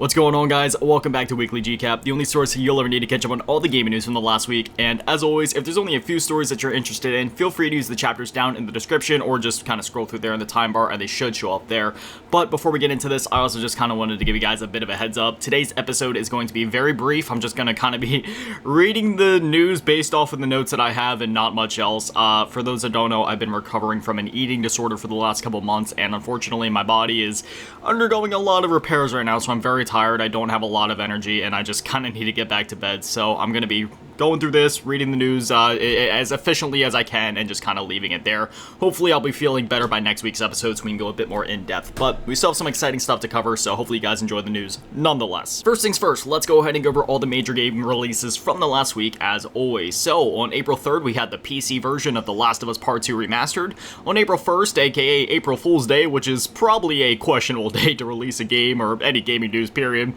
What's going on, guys? Welcome back to Weekly GCap, the only source you'll ever need to catch up on all the gaming news from the last week. And as always, if there's only a few stories that you're interested in, feel free to use the chapters down in the description or just kind of scroll through there in the time bar and they should show up there. But before we get into this, I also just kind of wanted to give you guys a bit of a heads up. Today's episode is going to be very brief. I'm just going to kind of be reading the news based off of the notes that I have and not much else. For those that don't know, I've been recovering from an eating disorder for the last couple months, and unfortunately my body is undergoing a lot of repairs right now, so I'm very tired. I don't have a lot of energy and I just kind of need to get back to bed, so I'm gonna be going through this, reading the news as efficiently as I can and just kind of leaving it there. Hopefully I'll be feeling better by next week's episode so we can go a bit more in depth, but we still have some exciting stuff to cover, so hopefully you guys enjoy the news nonetheless. First things first, let's go ahead and go over all the major game releases from the last week as always. So on April 3rd we had the PC version of The Last of Us Part 2 Remastered. On April 1st, aka April Fool's Day, which is probably a questionable day to release a game or any gaming news period,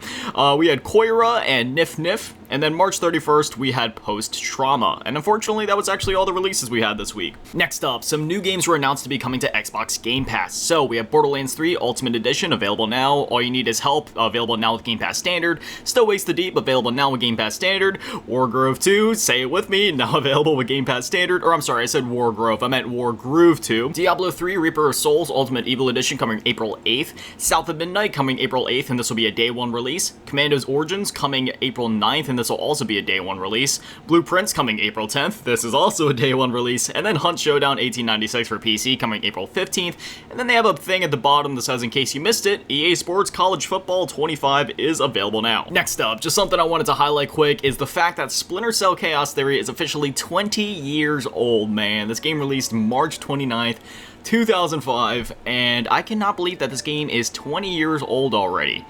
we had Koira and Nif Nif. And then March 31st, we had Post Trauma. And unfortunately, that was actually all the releases we had this week. Next up, some new games were announced to be coming to Xbox Game Pass. So we have Borderlands 3 Ultimate Edition available now. All You Need Is Help available now with Game Pass Standard. Still Waste the Deep available now with Game Pass Standard. Wargroove 2, say it with me, now available with Game Pass Standard. Or I'm sorry, I said Wargroove, I meant Wargroove 2. Diablo 3 Reaper of Souls Ultimate Evil Edition coming April 8th. South of Midnight coming April 8th, and this will be a day one release. Commando's Origins coming April 9th, and this will also be a day one release. Blueprints coming April 10th, this is also a day one release. And then Hunt Showdown 1896 for PC coming April 15th. And then they have a thing at the bottom that says, in case you missed it, EA Sports College Football 25 is available now. Next up, just something I wanted to highlight quick is the fact that Splinter Cell Chaos Theory is officially 20 years old, man. This game released March 29th, 2005, and I cannot believe that this game is 20 years old already.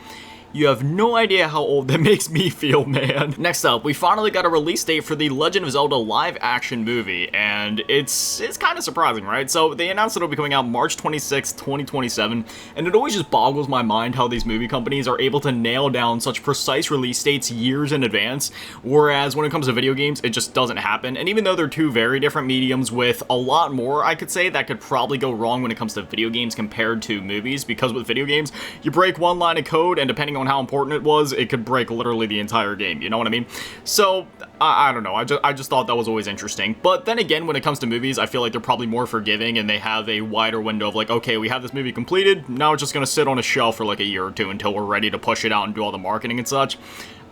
You have no idea how old that makes me feel, man. Next up, we finally got a release date for the Legend of Zelda live-action movie, and it's kind of surprising, right? So they announced it'll be coming out March 26, 2027, and it always just boggles my mind how these movie companies are able to nail down such precise release dates years in advance, whereas when it comes to video games, it just doesn't happen. And even though they're two very different mediums with a lot more, I could say, that could probably go wrong when it comes to video games compared to movies, because with video games, you break one line of code, and depending on how important it was, it could break literally the entire game, you know what I mean? So, I don't know, I just thought that was always interesting. But then again, when it comes to movies, I feel like they're probably more forgiving and they have a wider window of like, okay, we have this movie completed, now it's just gonna sit on a shelf for like a year or two until we're ready to push it out and do all the marketing and such.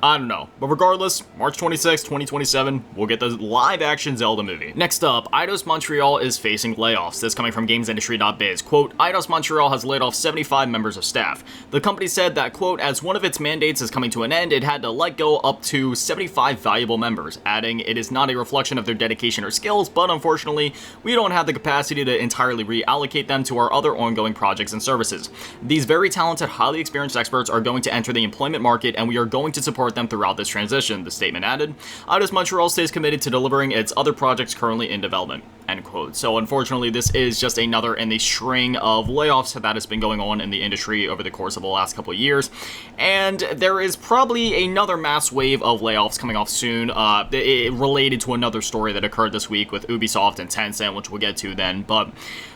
I don't know, but regardless, March 26, 2027, we'll get the live-action Zelda movie. Next up, Eidos Montreal is facing layoffs. This coming from GamesIndustry.biz. Quote, Eidos Montreal has laid off 75 members of staff. The company said that, quote, as one of its mandates is coming to an end, it had to let go up to 75 valuable members, adding, it is not a reflection of their dedication or skills, but unfortunately, we don't have the capacity to entirely reallocate them to our other ongoing projects and services. These very talented, highly experienced experts are going to enter the employment market, and we are going to support them throughout this transition, the statement added. Eidos Montreal stays committed to delivering its other projects currently in development, end quote. So unfortunately, this is just another in the string of layoffs that has been going on in the industry over the course of the last couple of years. And there is probably another mass wave of layoffs coming off soon, related to another story that occurred this week with Ubisoft and Tencent, which we'll get to then. But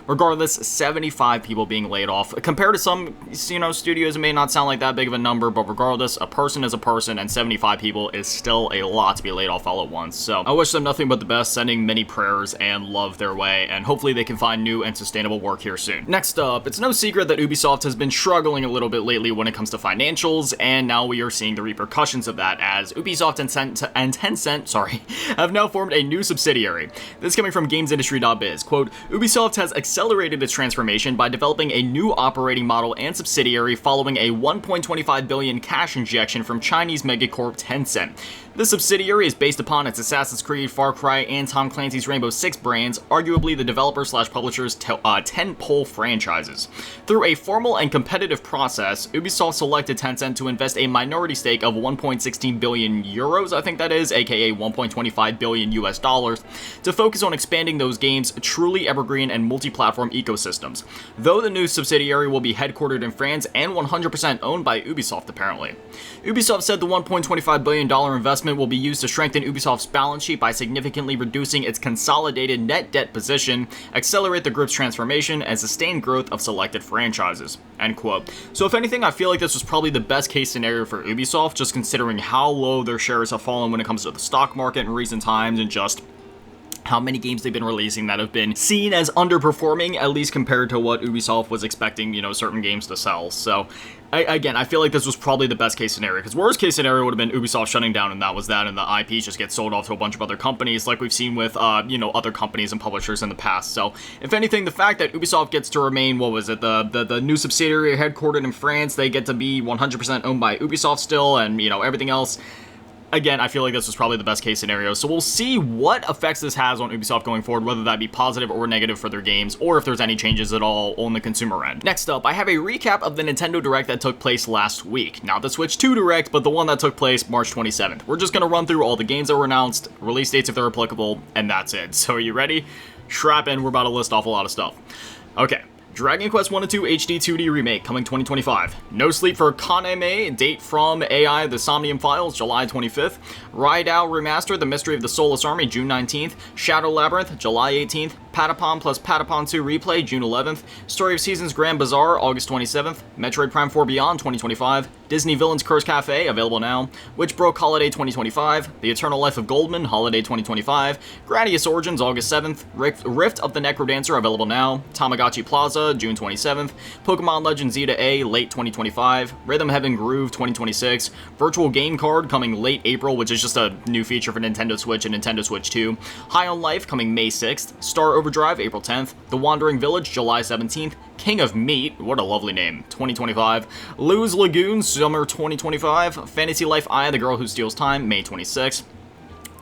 regardless, 75 people being laid off. Compared to some, studios, it may not sound like that big of a number, but regardless, a person is a person, and 75 people is still a lot to be laid off all at once. So I wish them nothing but the best, sending many prayers and love their way, and hopefully they can find new and sustainable work here soon. Next up, it's no secret that Ubisoft has been struggling a little bit lately when it comes to financials, and now we are seeing the repercussions of that as Ubisoft and Tencent, have now formed a new subsidiary. This coming from GamesIndustry.biz. Quote, Ubisoft has accelerated its transformation by developing a new operating model and subsidiary following a $1.25 billion cash injection from Chinese megacorp Tencent. This subsidiary is based upon its Assassin's Creed, Far Cry, and Tom Clancy's Rainbow Six brands, arguably the developer/publisher's tentpole franchises. Through a formal and competitive process, Ubisoft selected Tencent to invest a minority stake of 1.16 billion euros, I think that is, aka 1.25 billion US dollars, to focus on expanding those games' truly evergreen and multi-platform ecosystems. Though the new subsidiary will be headquartered in France and 100% owned by Ubisoft, apparently. Ubisoft said the $1.25 billion investment will be used to strengthen Ubisoft's balance sheet by significantly reducing its consolidated net net debt position, accelerate the group's transformation, and sustain growth of selected franchises, end quote. So if anything, I feel like this was probably the best case scenario for Ubisoft, just considering how low their shares have fallen when it comes to the stock market in recent times, and just how many games they've been releasing that have been seen as underperforming, at least compared to what Ubisoft was expecting, you know, certain games to sell. So, again, I feel like this was probably the best case scenario, because worst case scenario would have been Ubisoft shutting down and that was that, and the IPs just get sold off to a bunch of other companies, like we've seen with, you know, other companies and publishers in the past. So, if anything, the fact that Ubisoft gets to remain, what was it, the new subsidiary headquartered in France, they get to be 100% owned by Ubisoft still, and, you know, everything else. Again, I feel like this was probably the best case scenario, so we'll see what effects this has on Ubisoft going forward, whether that be positive or negative for their games, or if there's any changes at all on the consumer end. Next up, I have a recap of the Nintendo Direct that took place last week. Not the Switch 2 Direct, but the one that took place March 27th. We're just going to run through all the games that were announced, release dates if they're applicable, and that's it. So are you ready? Strap in, we're about to list off a lot of stuff. Okay. Dragon Quest 1 & 2 HD 2D Remake, coming 2025. No Sleep for Kaname, date from AI The Somnium Files, July 25th. Raidou Remastered, The Mystery of the Soulless Army, June 19th. Shadow Labyrinth, July 18th. Patapon plus Patapon 2 Replay, June 11th. Story of Seasons Grand Bazaar, August 27th. Metroid Prime 4 Beyond, 2025. Disney Villains Curse Cafe, available now. Witchbrook Holiday 2025. The Eternal Life of Goldman, Holiday 2025. Gradius Origins, August 7th. Rift of the Necrodancer, available now. Tamagotchi Plaza, June 27th. Pokemon Legends Zeta A, late 2025. Rhythm Heaven Groove, 2026. Virtual Game Card, coming late April, which is just a new feature for Nintendo Switch and Nintendo Switch 2. High on Life, coming May 6th. Star Overdrive, April 10th. The Wandering Village, July 17th. King of Meat, what a lovely name, 2025. Luz Lagoon, summer 2025. Fantasy Life I, The Girl Who Steals Time, May 26th.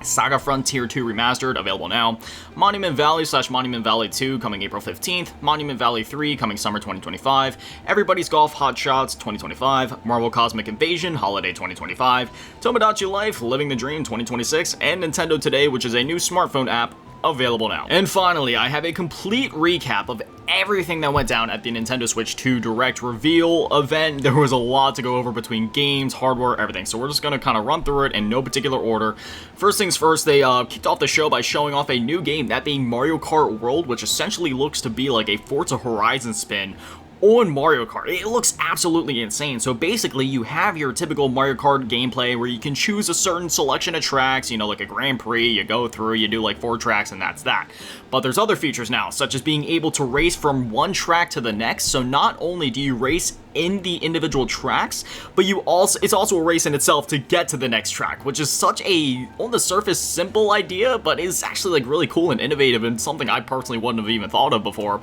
Saga Frontier 2 Remastered, available now. Monument Valley / Monument Valley 2, coming April 15th. Monument Valley 3, coming summer 2025. Everybody's Golf Hot Shots, 2025. Marvel Cosmic Invasion, holiday 2025. Tomodachi Life, Living the Dream, 2026. And Nintendo Today, which is a new smartphone app, available now. And finally, I have a complete recap of everything that went down at the Nintendo Switch 2 Direct reveal event. There was a lot to go over between games, hardware, everything, so we're just gonna kind of run through it in no particular order. First things first, they kicked off the show by showing off a new game, that being Mario Kart World, which essentially looks to be like a Forza Horizon spin on Mario Kart. It looks absolutely insane. So basically, you have your typical Mario Kart gameplay where you can choose a certain selection of tracks, you know, like a Grand Prix, you go through, you do like 4 tracks, and that's that. But there's other features now, such as being able to race from one track to the next. So not only do you race in the individual tracks, but it's also a race in itself to get to the next track, which is such a, on the surface, simple idea, but is actually like really cool and innovative and something I personally wouldn't have even thought of before.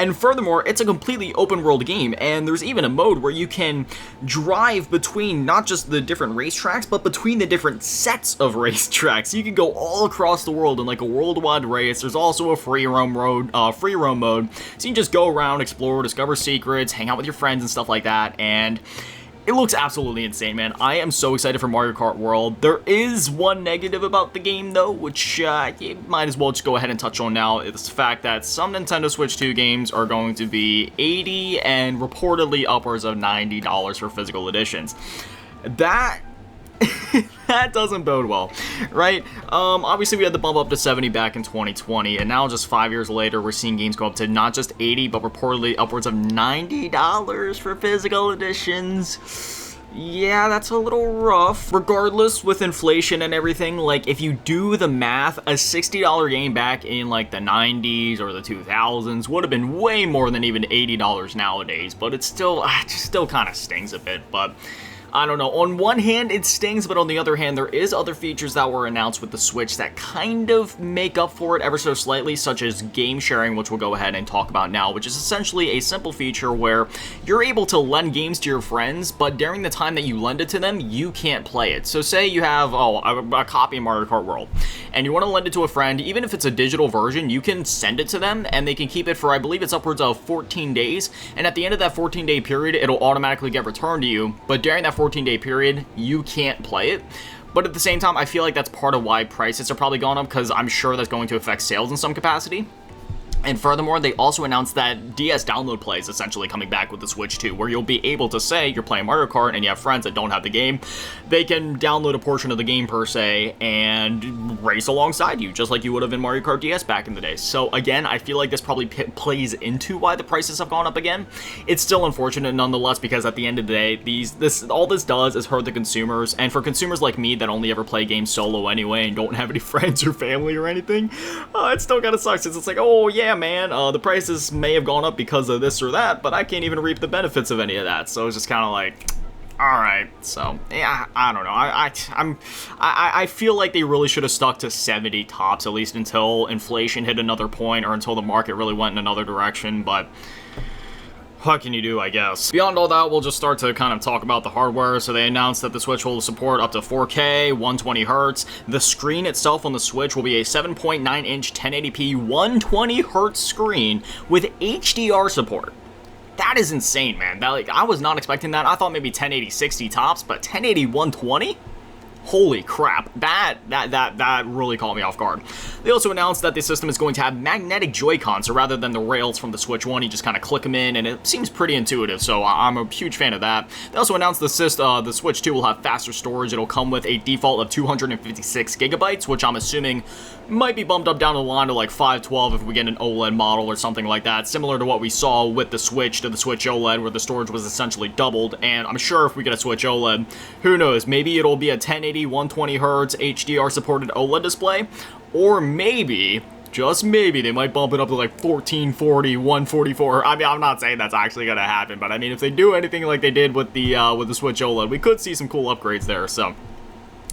And furthermore, it's a completely open world game, and there's even a mode where you can drive between not just the different racetracks, but between the different sets of racetracks. You can go all across the world in like a worldwide race. There's also a free roam mode, so you can just go around, explore, discover secrets, hang out with your friends and stuff like that, and it looks absolutely insane, man. I am so excited for Mario Kart World. There is one negative about the game, though, which you might as well just go ahead and touch on now. It's the fact that some Nintendo Switch 2 games are going to be $80 and reportedly upwards of $90 for physical editions. That that doesn't bode well, right? Obviously we had the bump up to 70 back in 2020, and now just 5 years later, we're seeing games go up to not just 80, but reportedly upwards of $90 for physical editions. Yeah, that's a little rough. Regardless, with inflation and everything, like, if you do the math, a $60 game back in, like, the 90s or the 2000s would have been way more than even $80 nowadays, but it's still, it just still kind of stings a bit, but I don't know. On one hand, it stings, but on the other hand, there is other features that were announced with the Switch that kind of make up for it ever so slightly, such as game sharing, which we'll go ahead and talk about now, which is essentially a simple feature where you're able to lend games to your friends, but during the time that you lend it to them, you can't play it. So say you have a copy of Mario Kart World, and you want to lend it to a friend. Even if it's a digital version, you can send it to them, and they can keep it for, I believe it's upwards of 14 days, and at the end of that 14-day period, it'll automatically get returned to you, but during that 14-day period, you can't play it. But at the same time, I feel like that's part of why prices are probably going up, because I'm sure that's going to affect sales in some capacity. And furthermore, they also announced that DS download play is essentially coming back with the Switch 2, where you'll be able to say you're playing Mario Kart and you have friends that don't have the game. They can download a portion of the game per se and race alongside you, just like you would have in Mario Kart DS back in the day. So again, I feel like this probably plays into why the prices have gone up again. It's still unfortunate nonetheless, because at the end of the day, all this does is hurt the consumers. And for consumers like me that only ever play games solo anyway and don't have any friends or family or anything, it still kind of sucks. It's like, oh yeah, man, the prices may have gone up because of this or that, but I can't even reap the benefits of any of that. So it's just kind of like, all right. So yeah, I don't know. I feel like they really should have stuck to 70 tops, at least until inflation hit another point or until the market really went in another direction. But what can you do, I guess? Beyond all that, we'll just start to kind of talk about the hardware. So they announced that the Switch will support up to 4K, 120Hz. The screen itself on the Switch will be a 7.9-inch 1080p 120Hz screen with HDR support. That is insane, man. I was not expecting that. I thought maybe 1080 60 tops, but 1080 120? Holy crap, that really caught me off guard. They also announced that the system is going to have magnetic Joy-Cons, so rather than the rails from the Switch 1, you just kind of click them in, and it seems pretty intuitive, so I'm a huge fan of that. They also announced the Switch 2 will have faster storage. It'll come with a default of 256 gigabytes, which I'm assuming might be bumped up down the line to like 512 if we get an OLED model or something like that, similar to what we saw with the Switch to the Switch OLED, where the storage was essentially doubled. And I'm sure if we get a Switch OLED, who knows, maybe it'll be a 1080 120Hz HDR supported OLED display, or maybe, just maybe, they might bump it up to like 1440, 144. I mean, I'm not saying that's actually gonna happen, but I mean, if they do anything like they did with the Switch OLED, we could see some cool upgrades there. So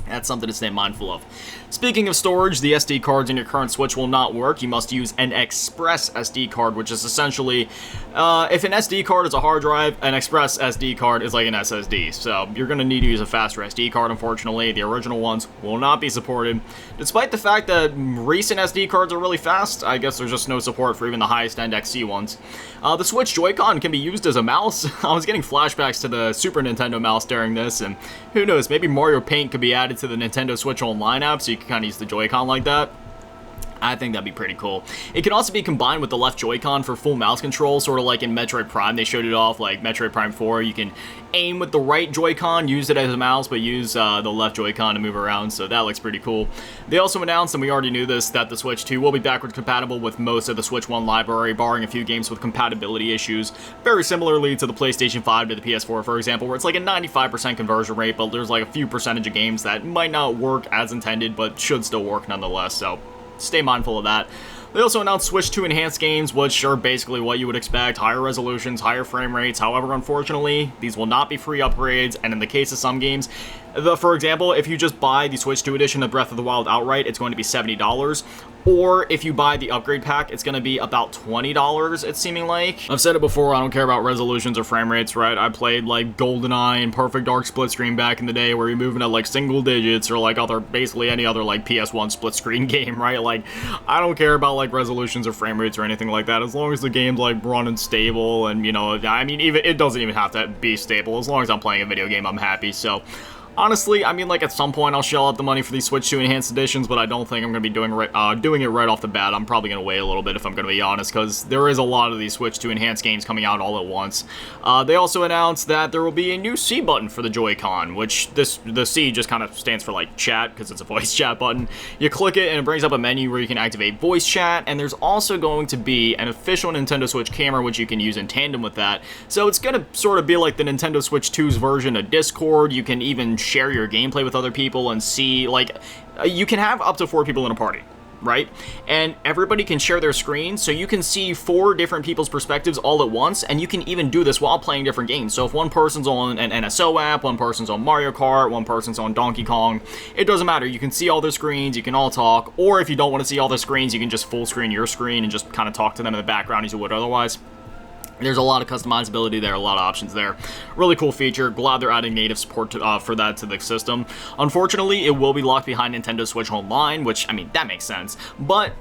that's something to stay mindful of. Speaking of storage, the SD cards in your current Switch will not work. You must use an Express SD card, which is essentially, if an SD card is a hard drive, an Express SD card is like an SSD. So you're going to need to use a faster SD card, unfortunately. The original ones will not be supported. Despite the fact that recent SD cards are really fast, I guess there's just no support for even the highest-end XC ones. The Switch Joy-Con can be used as a mouse. I was getting flashbacks to the Super Nintendo mouse during this, and who knows, maybe Mario Paint could be added to the Nintendo Switch Online app, so you can kind of use the Joy-Con like that. I think that'd be pretty cool. It can also be combined with the left Joy-Con for full mouse control, sort of like in Metroid Prime. They showed it off, like Metroid Prime 4. You can aim with the right Joy-Con, use it as a mouse, but use the left Joy-Con to move around, so that looks pretty cool. They also announced, and we already knew this, that the Switch 2 will be backwards compatible with most of the Switch 1 library, barring a few games with compatibility issues, very similarly to the PlayStation 5 to the PS4, for example, where it's like a 95% conversion rate, but there's like a few percentage of games that might not work as intended, but should still work nonetheless, so stay mindful of that. They also announced Switch 2 enhanced games, which are basically what you would expect: higher resolutions, higher frame rates. However, unfortunately, these will not be free upgrades, and in the case of some games, for example, if you just buy the Switch 2 edition of Breath of the Wild outright, it's going to be $70. Or if you buy the upgrade pack, it's going to be about $20, it's seeming like. I've said it before, I don't care about resolutions or frame rates, right? I played like GoldenEye and Perfect Dark split screen back in the day, where you're moving at like single digits, or like basically any other like PS1 split screen game, right? Like, I don't care about like resolutions or frame rates or anything like that, as long as the game's like running stable, and you know, I mean, even it doesn't even have to be stable. As long as I'm playing a video game, I'm happy. So honestly, I mean, like, at some point I'll shell out the money for these Switch 2 enhanced editions, but I don't think I'm going to be doing it right off the bat. I'm probably going to wait a little bit, if I'm going to be honest, because there is a lot of these Switch 2 enhanced games coming out all at once. They also announced that there will be a new C button for the Joy-Con, which the C just kind of stands for, like, chat, because it's a voice chat button. You click it, and it brings up a menu where you can activate voice chat, and there's also going to be an official Nintendo Switch camera, which you can use in tandem with that. So it's going to sort of be like the Nintendo Switch 2's version of Discord. You can even share your gameplay with other people and see, like, you can have up to 4 people in a party, right? And everybody can share their screen, so you can see 4 different people's perspectives all at once, and you can even do this while playing different games. So if one person's on an NSO app, one person's on Mario Kart, one person's on Donkey Kong, it doesn't matter. You can see all their screens, you can all talk, or if you don't want to see all their screens, you can just full screen your screen and just kind of talk to them in the background as you would otherwise. There's a lot of customizability there, a lot of options there. Really cool feature. Glad they're adding native support for that to the system. Unfortunately, it will be locked behind Nintendo Switch Online, which, I mean, that makes sense. But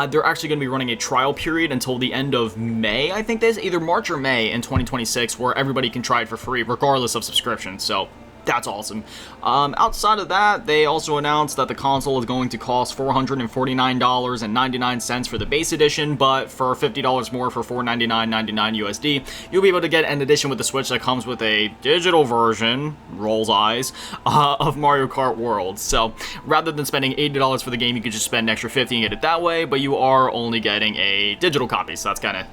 they're actually going to be running a trial period until the end of May, I think there's either March or May in 2026, where everybody can try it for free, regardless of subscription. So That's awesome. Outside of that, they also announced that the console is going to cost $449.99 for the base edition, but for $50 more for $499.99 USD, you'll be able to get an edition with the Switch that comes with a digital version, rolls eyes, of Mario Kart World. So rather than spending $80 for the game, you could just spend an extra $50 and get it that way, but you are only getting a digital copy, so that's kind of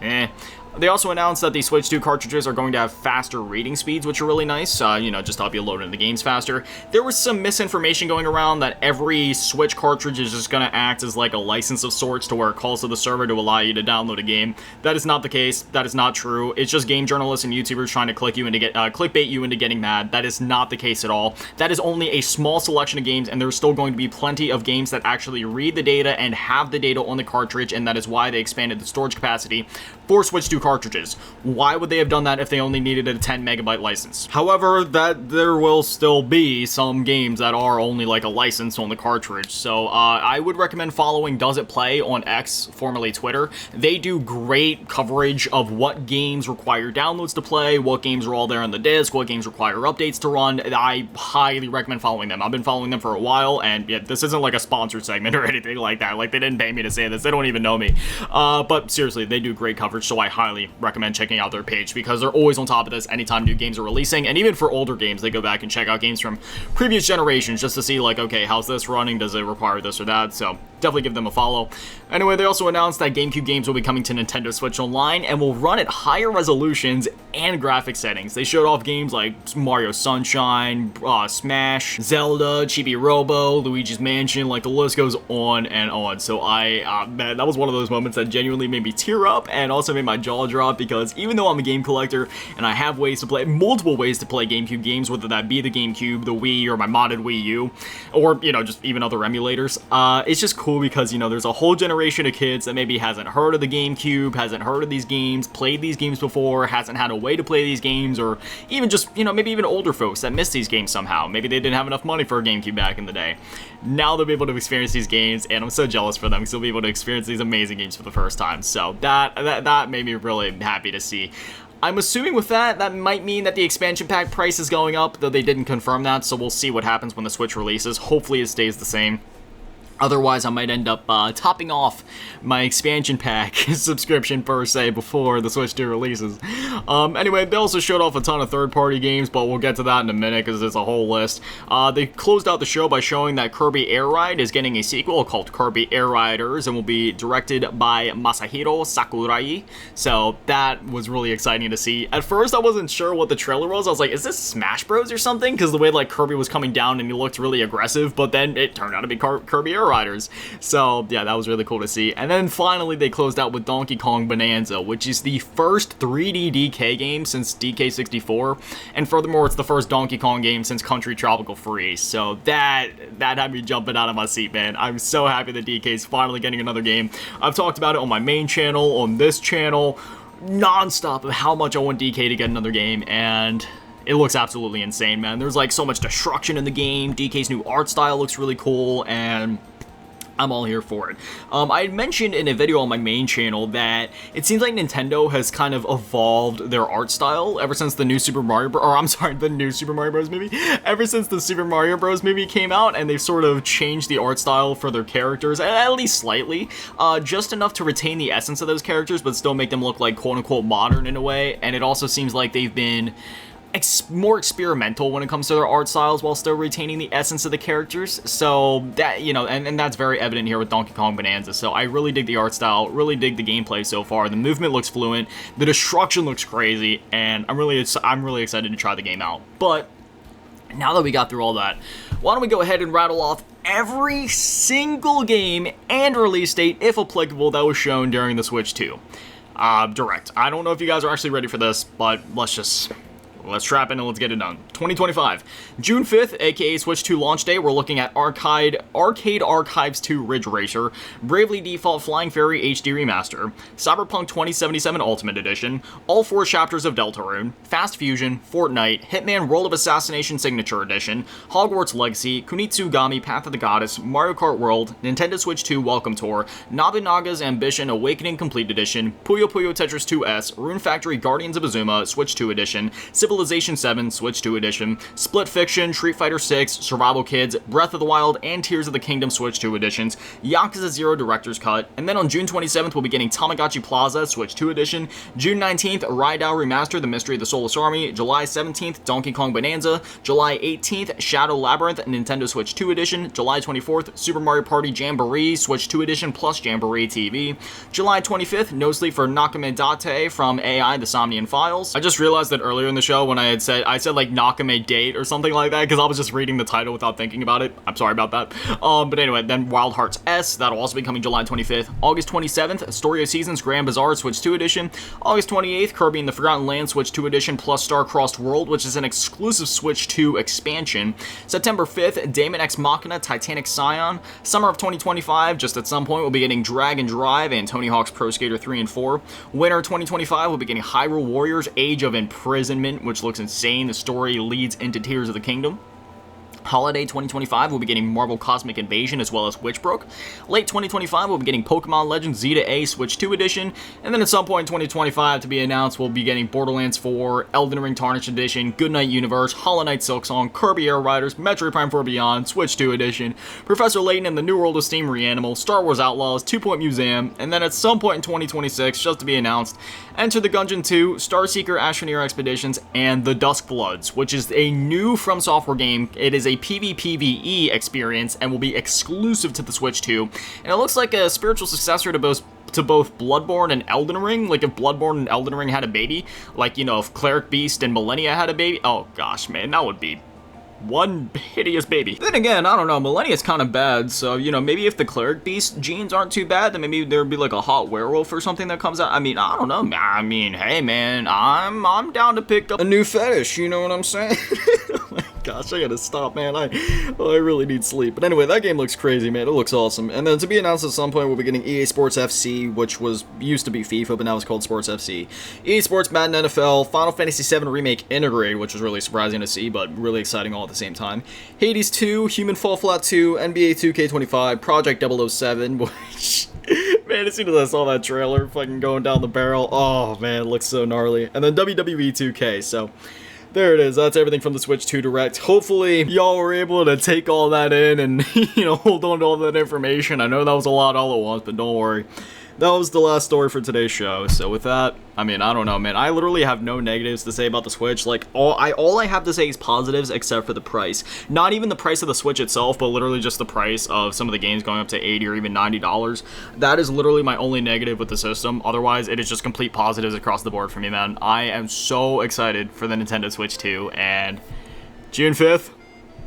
They also announced that the Switch 2 cartridges are going to have faster reading speeds, which are really nice, just to help you load into the games faster. There was some misinformation going around that every Switch cartridge is just going to act as like a license of sorts to where it calls to the server to allow you to download a game. That is not the case. That is not true. It's just game journalists and YouTubers trying to clickbait you into getting mad. That is not the case at all. That is only a small selection of games, and there's still going to be plenty of games that actually read the data and have the data on the cartridge, and that is why they expanded the storage capacity for Switch 2 cartridges. Why would they have done that if they only needed a 10 megabyte license? However, that there will still be some games that are only like a license on the cartridge. So I would recommend following Does It Play on X, formerly Twitter. They do great coverage of what games require downloads to play, what games are all there on the disc, what games require updates to run. I highly recommend following them. I've been following them for a while, and yeah, this isn't like a sponsored segment or anything like that. Like, they didn't pay me to say this. They don't even know me. But seriously, they do great coverage, so I highly recommend checking out their page because they're always on top of this anytime new games are releasing. And even for older games, they go back and check out games from previous generations just to see, like, okay, how's this running? Does it require this or that? So definitely give them a follow. Anyway, they also announced that GameCube games will be coming to Nintendo Switch Online and will run at higher resolutions and graphic settings. They showed off games like Mario Sunshine, Smash, Zelda, Chibi Robo, Luigi's Mansion, like the list goes on and on. So man, that was one of those moments that genuinely made me tear up and also made my jaw drop, because even though I'm a game collector and I have multiple ways to play GameCube games, whether that be the GameCube, the Wii, or my modded Wii U, or, just even other emulators, it's just cool because, there's a whole generation of kids that maybe hasn't heard of the GameCube, hasn't heard of these games, played these games before, hasn't had a way to play these games, or even just, maybe even older folks that missed these games somehow. Maybe they didn't have enough money for a GameCube back in the day. Now they'll be able to experience these games, and I'm so jealous for them because they'll be able to experience these amazing games for the first time. So that made me really happy to see. I'm assuming with that might mean that the expansion pack price is going up, though they didn't confirm that, so we'll see what happens when the Switch releases. Hopefully it stays the same. Otherwise, I might end up topping off my expansion pack subscription per se before the Switch 2 releases. Anyway, they also showed off a ton of third-party games, but we'll get to that in a minute because there's a whole list. They closed out the show by showing that Kirby Air Ride is getting a sequel called Kirby Air Riders and will be directed by Masahiro Sakurai. So that was really exciting to see. At first, I wasn't sure what the trailer was. I was like, is this Smash Bros or something? Because the way like Kirby was coming down and he looked really aggressive, but then it turned out to be Kirby Air Riders. So yeah, that was really cool to see. And then finally they closed out with Donkey Kong Bonanza, which is the first 3D DK game since DK64, and furthermore it's the first Donkey Kong game since Country Tropical Freeze. So that had me jumping out of my seat, man. I'm so happy that DK's finally getting another game. I've talked about it on my main channel, on this channel, non-stop of how much I want DK to get another game, and it looks absolutely insane, man. There's like so much destruction in the game. DK's new art style looks really cool, and I'm all here for it. I had mentioned in a video on my main channel that it seems like Nintendo has kind of evolved their art style ever since the new the new Super Mario Bros. Movie. Ever since the Super Mario Bros. Movie came out, and they've sort of changed the art style for their characters, at least slightly, just enough to retain the essence of those characters, but still make them look like quote-unquote modern in a way, and it also seems like they've been more experimental when it comes to their art styles while still retaining the essence of the characters. So that, and that's very evident here with Donkey Kong Bonanza. So I really dig the art style, really dig the gameplay so far. The movement looks fluent, the destruction looks crazy, and I'm really excited to try the game out. But now that we got through all that, why don't we go ahead and rattle off every single game and release date, if applicable, that was shown during the Switch 2 Direct. I don't know if you guys are actually ready for this, but let's strap in and let's get it done. 2025. June 5th, aka Switch 2 launch day, we're looking at Arcade Archives 2 Ridge Racer, Bravely Default Flying Fairy HD Remaster, Cyberpunk 2077 Ultimate Edition, all 4 chapters of Deltarune, Fast Fusion, Fortnite, Hitman World of Assassination Signature Edition, Hogwarts Legacy, Kunitsugami Path of the Goddess, Mario Kart World, Nintendo Switch 2 Welcome Tour, Nobunaga's Ambition Awakening Complete Edition, Puyo Puyo Tetris 2S, Rune Factory Guardians of Azuma Switch 2 Edition, Civilization 7 Switch 2 Edition, Split Fiction, Street Fighter 6, Survival Kids, Breath of the Wild, and Tears of the Kingdom Switch 2 Editions, Yakuza 0 Director's Cut, and then on June 27th, we'll be getting Tamagotchi Plaza Switch 2 Edition, June 19th, Raidou Remaster, The Mystery of the Soulless Army, July 17th, Donkey Kong Bonanza, July 18th, Shadow Labyrinth, Nintendo Switch 2 Edition, July 24th, Super Mario Party Jamboree Switch 2 Edition plus Jamboree TV, July 25th, No Sleep for Nakame Date from AI, The Somnian Files. I just realized that earlier in the show when I said like Nakame Date or something like that because I was just reading the title without thinking about it. I'm sorry about that. But anyway, then Wild Hearts S, that'll also be coming July 25th. August 27th, Story of Seasons Grand Bazaar Switch 2 Edition. August 28th, Kirby and the Forgotten Land Switch 2 Edition plus Star-Crossed World, which is an exclusive Switch 2 expansion. September 5th, Daemon X Machina Titanic Scion. Summer of 2025, just at some point, we'll be getting Dragon Drive and Tony Hawk's Pro Skater 3 and 4. Winter 2025, we'll be getting Hyrule Warriors Age of Imprisonment, which looks insane. The story leads into Tears of the Kingdom. Holiday 2025, we'll be getting Marvel Cosmic Invasion as well as Witchbrook. Late 2025, we'll be getting Pokemon Legends Z-A Switch 2 Edition. And then at some point in 2025 to be announced, we'll be getting Borderlands 4, Elden Ring Tarnished Edition, Goodnight Universe, Hollow Knight Silksong, Kirby Air Riders, Metroid Prime 4 Beyond, Switch 2 Edition, Professor Layton and the New World of Steam Reanimal, Star Wars Outlaws, 2 Point Museum, and then at some point in 2026, just to be announced, Enter the Gungeon 2, Starseeker Astroneer Expeditions, and The Duskbloods, which is a new From Software game. It is a PvPvE experience and will be exclusive to the Switch 2, and it looks like a spiritual successor to both Bloodborne and Elden Ring. Like if Bloodborne and Elden Ring had a baby, like, you know, if Cleric Beast and Millennia had a baby, oh gosh, man, that would be one hideous baby. Then again, I don't know, Millennia's kind of bad, so, you know, maybe if the Cleric Beast genes aren't too bad, then maybe there'd be like a hot werewolf or something that comes out. I mean, I don't know. I mean, hey man, I'm down to pick up a new fetish, you know what I'm saying? Gosh, I gotta stop, man. I really need sleep. But anyway, that game looks crazy, man. It looks awesome. And then to be announced at some point, we'll be getting EA Sports FC, which used to be FIFA, but now it's called Sports FC. EA Sports Madden NFL, Final Fantasy VII Remake Integrate, which was really surprising to see, but really exciting all at the same time. Hades 2, Human Fall Flat 2, NBA 2K25, Project 007, which... Man, as soon as I saw that trailer fucking going down the barrel, oh man, it looks so gnarly. And then WWE 2K, so... there it is. That's everything from the Switch 2 Direct. Hopefully, y'all were able to take all that in and, you know, hold on to all that information. I know that was a lot all at once, but don't worry. That was the last story for today's show. So with that, I mean, I don't know, man. I literally have no negatives to say about the Switch. Like, all I have to say is positives except for the price. Not even the price of the Switch itself, but literally just the price of some of the games going up to $80 or even $90. That is literally my only negative with the system. Otherwise, it is just complete positives across the board for me, man. I am so excited for the Nintendo Switch 2, and June 5th,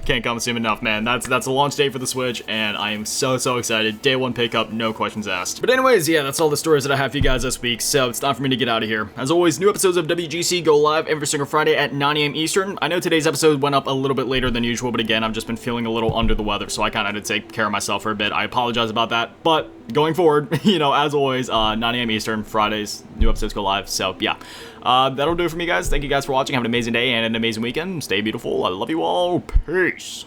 can't come soon enough, man. That's the launch date for the Switch, and I am so excited. Day one pickup, no questions asked. But anyways, yeah, that's all the stories that I have for you guys this week, so it's time for me to get out of here. As always, new episodes of WGC go live every single Friday at 9 a.m. Eastern. I know today's episode went up a little bit later than usual, but again, I've just been feeling a little under the weather, so I kind of had to take care of myself for a bit. I apologize about that, but going forward, you know, as always, 9 a.m. Eastern, Fridays, new episodes go live, so yeah. That'll do it for me, guys. Thank you guys for watching. Have an amazing day and an amazing weekend. Stay beautiful. I love you all. Peace.